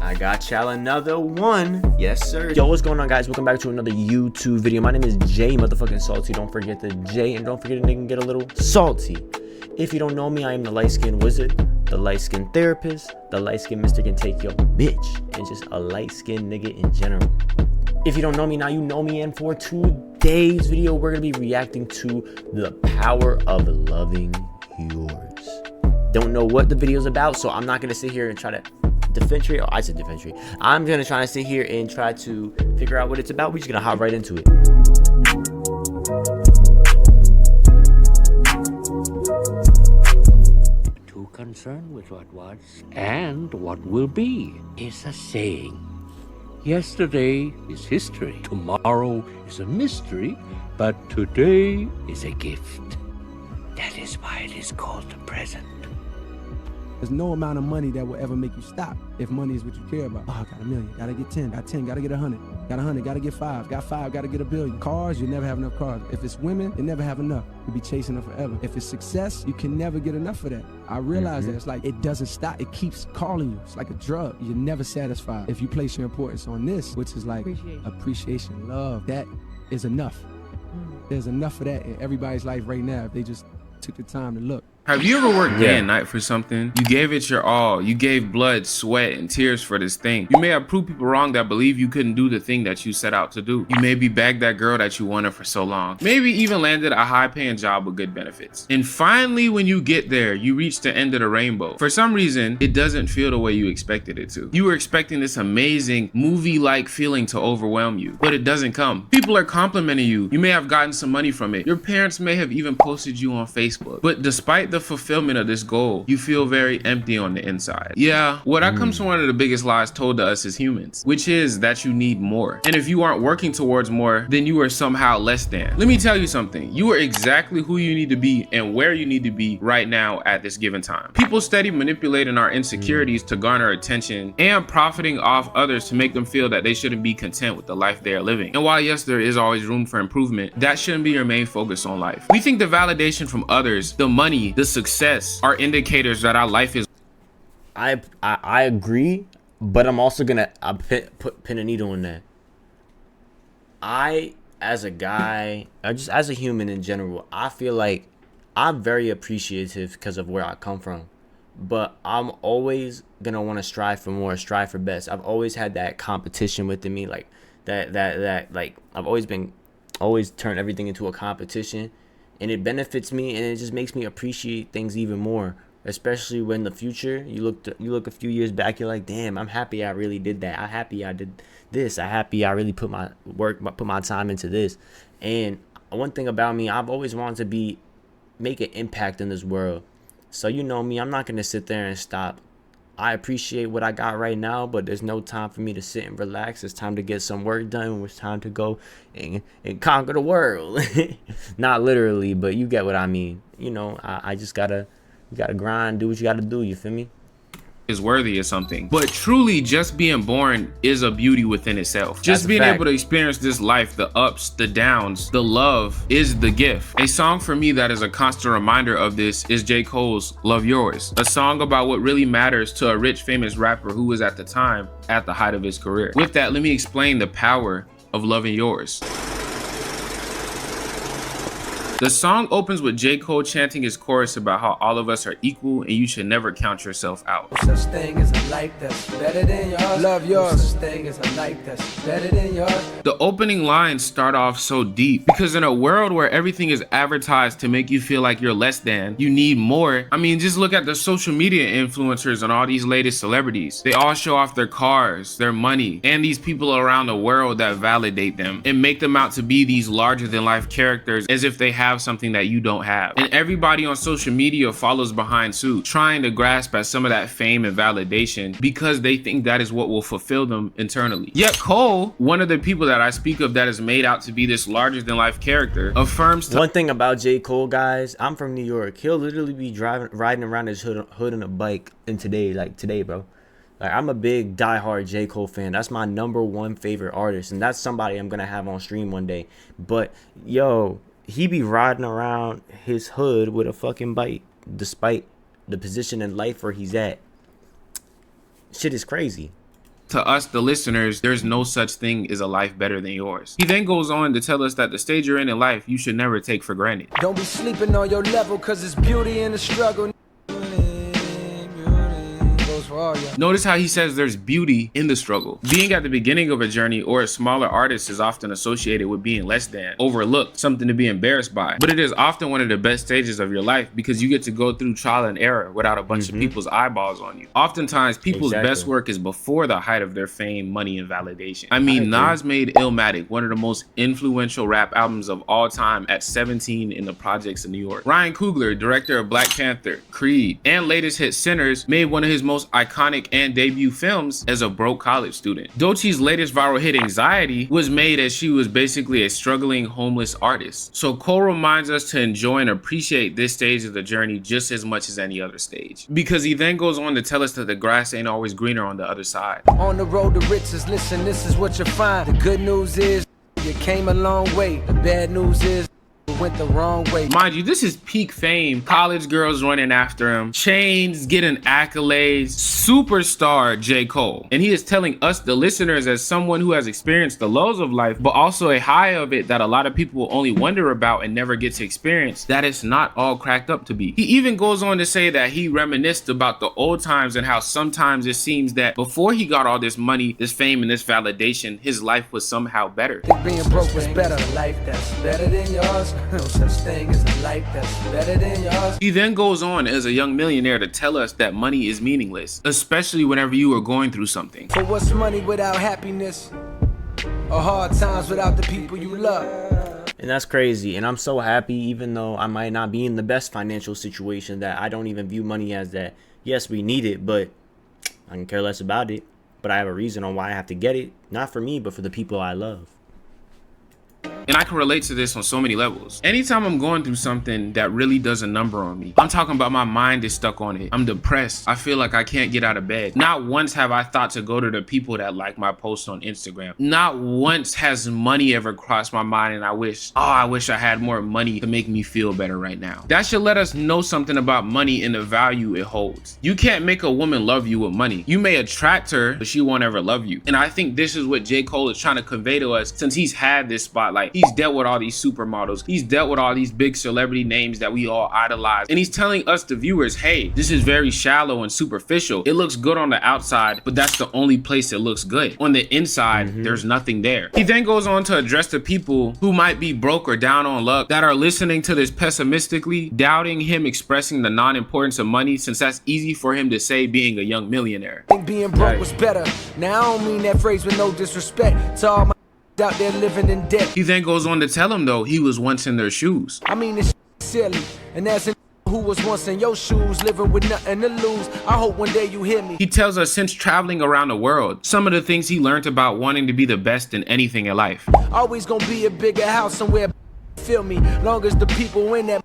I got y'all another one. Yes, sir. Yo, what's going on, guys? Welcome back to another YouTube video. My name is JSalty. Don't forget the J, and don't forget to get a little salty. If you don't know me, I am the light-skinned wizard, the light-skinned therapist, the light-skinned mister can take your bitch, and just a light-skinned nigga in general. If you don't know me, now you know me, and for today's video, we're gonna be reacting to the power of loving yours. Don't know what the video's about, so I'm not gonna sit here and try to differentiate. Oh, I said differentiate. I'm gonna try to sit here and try to figure out what it's about. We're just gonna hop right into it. Too concerned with what was and what will be is a saying. Yesterday is history, tomorrow is a mystery, but today is a gift. That is why it is called the present. There's no amount of money that will ever make you stop if money is what you care about. Oh, I got $1 million, gotta get 10, got 10, gotta get 100, got 100, gotta get 5, got 5, gotta get 1 billion. Cars, you never have enough cars. If it's women, you never have enough. You'll be chasing them forever. If it's success, you can never get enough of that. I realize that it's like, it doesn't stop. It keeps calling you. It's like a drug. You're never satisfied. If you place your importance on this, which is like appreciation, love, that is enough. There's enough of that in everybody's life right now if they just took the time to look. Have you ever worked day and night for something? You gave it your all. You gave blood, sweat, and tears for this thing. You may have proved people wrong that believe you couldn't do the thing that you set out to do. You maybe bagged that girl that you wanted for so long. Maybe even landed a high-paying job with good benefits. And finally, when you get there, you reach the end of the rainbow. For some reason, it doesn't feel the way you expected it to. You were expecting this amazing, movie-like feeling to overwhelm you, but it doesn't come. People are complimenting you. You may have gotten some money from it. Your parents may have even posted you on Facebook. But despite the fulfillment of this goal, you feel very empty on the inside. Yeah, well, that comes from one of the biggest lies told to us as humans, which is that you need more. And if you aren't working towards more, then you are somehow less than. Let me tell you something. You are exactly who you need to be and where you need to be right now at this given time. People steady manipulating our insecurities to garner attention and profiting off others to make them feel that they shouldn't be content with the life they are living. And while yes, there is always room for improvement, that shouldn't be your main focus on life. We think the validation from others, the money, the success are indicators that our life is. I agree, but I'm also gonna pin a needle in that. As a guy, or just as a human in general, I feel like I'm very appreciative because of where I come from, but I'm always gonna want to strive for more, strive for best. I've always had that competition within me, like that like I've always turned everything into a competition. And it benefits me, and it just makes me appreciate things even more, especially when in the future you look a few years back, you're like, damn, I'm happy I really did that. I'm happy I did this. I'm happy I really put my time into this. And one thing about me, I've always wanted to make an impact in this world. So you know me, I'm not gonna sit there and stop. I appreciate what I got right now, but there's no time for me to sit and relax. It's time to get some work done. It's time to go and conquer the world. Not literally, but you get what I mean. You know, I just you gotta grind, do what you gotta do, you feel me? Is worthy of something. But truly, just being born is a beauty within itself. Just being able to experience this life, the ups, the downs, the love is the gift. A song for me that is a constant reminder of this is J. Cole's Love Yours, a song about what really matters to a rich, famous rapper who was at the time at the height of his career. With that, let me explain the power of loving yours. The song opens with J. Cole chanting his chorus about how all of us are equal and you should never count yourself out. No such thing as a life that's better than yours. Love yours. No such thing as a life that's better than yours. The opening lines start off so deep because in a world where everything is advertised to make you feel like you're less than, you need more. I mean, just look at the social media influencers and all these latest celebrities. They all show off their cars, their money, and these people around the world that validate them and make them out to be these larger than life characters as if they have something that you don't have. And everybody on social media follows behind suit, trying to grasp at some of that fame and validation because they think that is what will fulfill them internally. Yet Cole, one of the people that I speak of that is made out to be this larger than life character, affirms one thing about J. Cole, guys. I'm from New York. He'll literally be riding around his hood on a bike in today, bro. Like, I'm a big diehard J. Cole fan. That's my #1 favorite artist, and that's somebody I'm gonna have on stream one day. But yo, he be riding around his hood with a fucking bike, despite the position in life where he's at. Shit is crazy. To us, the listeners, there's no such thing as a life better than yours. He then goes on to tell us that the stage you're in life, you should never take for granted. Don't be sleeping on your level, cause it's beauty in the struggle. Notice how he says there's beauty in the struggle. Being at the beginning of a journey or a smaller artist is often associated with being less than, overlooked, something to be embarrassed by. But it is often one of the best stages of your life because you get to go through trial and error without a bunch of people's eyeballs on you. Oftentimes, people's best work is before the height of their fame, money, and validation. I mean, Nas made Illmatic, one of the most influential rap albums of all time, at 17 in the projects of New York. Ryan Coogler, director of Black Panther, Creed, and latest hit Sinners, made one of his most iconic and debut films as a broke college student. Doechie's latest viral hit, Anxiety, was made as she was basically a struggling homeless artist. So Cole reminds us to enjoy and appreciate this stage of the journey just as much as any other stage. Because he then goes on to tell us that the grass ain't always greener on the other side. On the road to riches, listen, this is what you find. The good news is you came a long way. The bad news is went the wrong way. Mind you, this is peak fame. College girls running after him, chains, getting accolades, superstar J. Cole. And he is telling us, the listeners, as someone who has experienced the lows of life, but also a high of it that a lot of people will only wonder about and never get to experience, that it's not all cracked up to be. He even goes on to say that he reminisced about the old times and how sometimes it seems that before he got all this money, this fame, and this validation, his life was somehow better. Being broke was better. A life that's better than yours. No such thing as a life that's better than yours. He then goes on as a young millionaire to tell us that money is meaningless, especially whenever you are going through something. For what's money without happiness? Or hard times without the people you love? And that's crazy. And I'm so happy, even though I might not be in the best financial situation, that I don't even view money as that. Yes, we need it, but I can care less about it. But I have a reason on why I have to get it. Not for me, but for the people I love. And I can relate to this on so many levels. Anytime I'm going through something that really does a number on me, I'm talking about my mind is stuck on it. I'm depressed. I feel like I can't get out of bed. Not once have I thought to go to the people that like my post on Instagram. Not once has money ever crossed my mind and I wish I had more money to make me feel better right now. That should let us know something about money and the value it holds. You can't make a woman love you with money. You may attract her, but she won't ever love you. And I think this is what J. Cole is trying to convey to us since he's had this spotlight. He's dealt with all these supermodels. He's dealt with all these big celebrity names that we all idolize. And he's telling us, the viewers, hey, this is very shallow and superficial. It looks good on the outside, but that's the only place it looks good. On the inside, there's nothing there. He then goes on to address the people who might be broke or down on luck that are listening to this pessimistically, doubting him expressing the non-importance of money, since that's easy for him to say being a young millionaire. Think being broke was better. Now I don't mean that phrase with no disrespect to all my out there living in debt. He then goes on to tell him, though, he was once in their shoes. I mean, it's silly. And as a who was once in your shoes, living with nothing to lose, I hope one day you hear me. He tells us since traveling around the world, some of the things he learned about wanting to be the best in anything in life. Always gonna be a bigger house somewhere, feel me, long as the people in that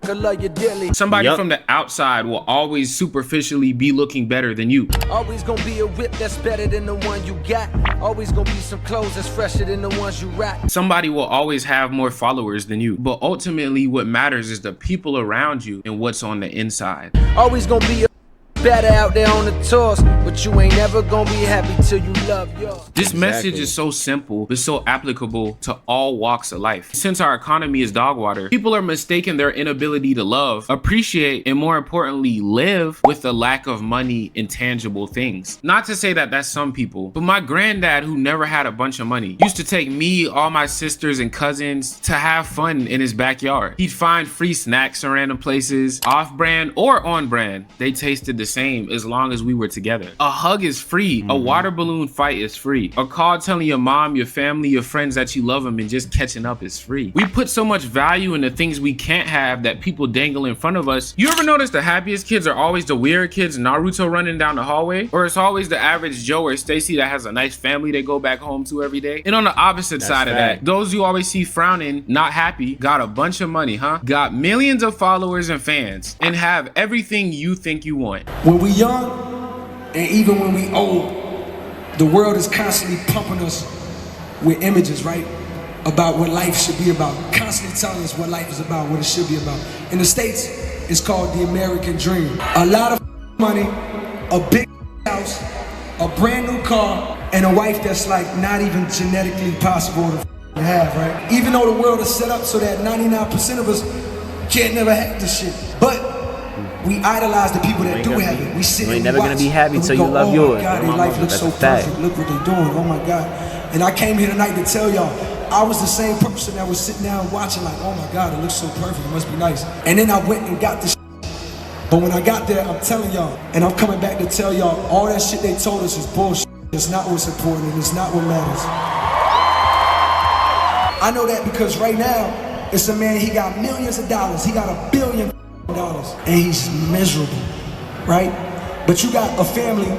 love you dearly. Somebody from the outside will always superficially be looking better than you. Always gonna be a whip that's better than the one you got. Always gonna be some clothes that's fresher than the ones you rock. Somebody will always have more followers than you. But ultimately what matters is the people around you and what's on the inside. Always gonna be a better out there on the tours, but you ain't never gonna be happy till you love yours. This message is so simple, but so applicable to all walks of life. Since our economy is dog water, people are mistaking their inability to love, appreciate, and more importantly, live with the lack of money and tangible things. Not to say that that's some people, but my granddad, who never had a bunch of money, used to take me, all my sisters and cousins to have fun in his backyard. He'd find free snacks in random places, off-brand or on-brand. They tasted the same as long as we were together. A hug is free. A water balloon fight is free. A call telling your mom, your family, your friends that you love them and just catching up is free. We put so much value in the things we can't have that people dangle in front of us. You ever notice the happiest kids are always the weird kids Naruto running down the hallway? Or it's always the average Joe or Stacy that has a nice family they go back home to every day? And on the opposite side of that, those you always see frowning, not happy, got a bunch of money, got millions of followers and fans, and have everything you think you want. When we young, and even when we old, the world is constantly pumping us with images, right? About what life should be about. Constantly telling us what life is about, what it should be about. In the States, it's called the American dream. A lot of money, a big house, a brand new car, and a wife that's like not even genetically possible to have, right? Even though the world is set up so that 99% of us can't never have this shit. But we idolize the people that do have it. We sit You ain't and never watch, gonna be happy and we till go, you love oh yours. my God, their life looks so perfect. Look what they're doing. Oh my God. And I came here tonight to tell y'all, I was the same person that was sitting down watching like, oh my God, it looks so perfect. It must be nice. And then I went and got this. But when I got there, I'm telling y'all, and I'm coming back to tell y'all, all that shit they told us is bullshit. It's not what's important, and it's not what matters. I know that because right now, it's a man, he got millions of dollars. He got $1 billion, and he's miserable, right? But you got a family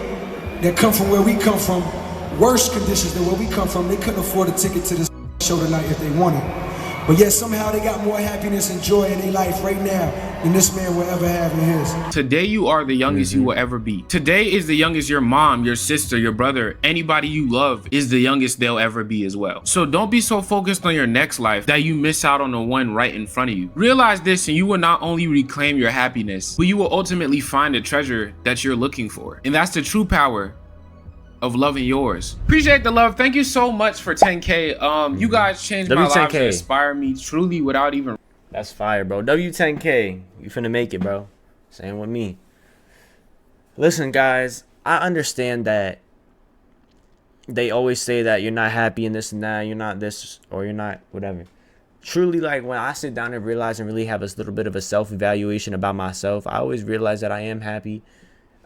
that come from where we come from, worse conditions than where we come from. They couldn't afford a ticket to this show tonight if they wanted. But yet somehow they got more happiness and joy in their life right now than this man will ever have in his. Today you are the youngest you will ever be. Today is the youngest your mom, your sister, your brother, anybody you love is the youngest they'll ever be as well. So don't be so focused on your next life that you miss out on the one right in front of you. Realize this and you will not only reclaim your happiness, but you will ultimately find the treasure that you're looking for. And that's the true power of loving yours. Appreciate the love. Thank you so much for 10K. You guys changed my life and inspire me truly without even. That's fire, bro. W10K. You finna make it, bro. Same with me. Listen, guys, I understand that they always say that you're not happy in this and that, you're not this or you're not whatever. Truly, like when I sit down and realize and really have a little bit of a self-evaluation about myself, I always realize that I am happy.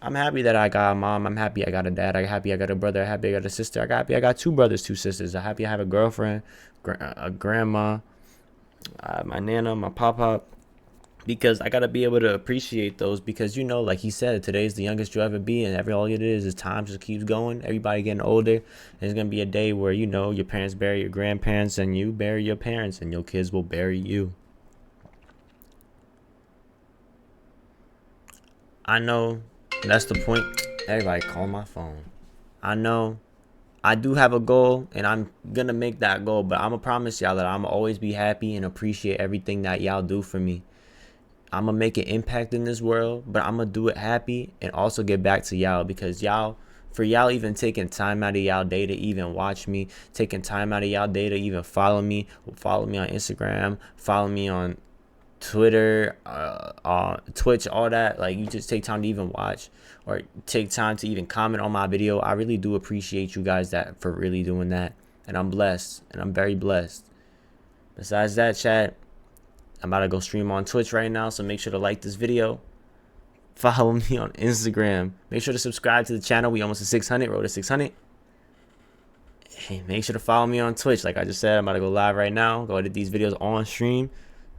I'm happy that I got a mom. I'm happy I got a dad. I'm happy I got a brother. I'm happy I got a sister. I'm happy I got 2 brothers, 2 sisters. I'm happy I have a girlfriend, a grandma, my nana, my papa. Because I got to be able to appreciate those because, you know, like he said, today's the youngest you'll ever be. And all it is time just keeps going. Everybody getting older. And there's going to be a day where, you know, your parents bury your grandparents and you bury your parents and your kids will bury you. I know. That's the point. Everybody call my phone. I know I do have a goal and I'm gonna make that goal, but I'm gonna promise y'all that I'm gonna always be happy and appreciate everything that y'all do for me. I'm gonna make an impact in this world, but I'm gonna do it happy and also get back to y'all because for y'all even taking time out of y'all day to even watch me, taking time out of y'all day to even follow me on Instagram, follow me on Twitter, Twitch, all that. Like, you just take time to even watch or take time to even comment on my video. I really do appreciate you guys for really doing that, and I'm blessed, and I'm very blessed. Besides that, chat, I'm about to go stream on Twitch right now, so make sure to like this video, follow me on Instagram, make sure to subscribe to the channel. We almost at 600, road to 600. Hey, make sure to follow me on Twitch. Like I just said, I'm about to go live right now, go edit these videos on stream.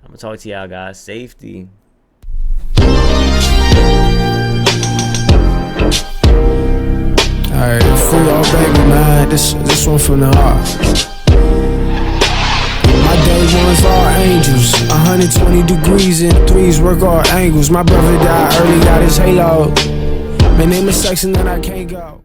I'm gonna talk to y'all guys. Safety. Alright, free all baby, man. This one from the heart. My day ones are angels, 120 degrees and 3s work all angles. My brother died early, got his halo. My name is sex and then I can't go.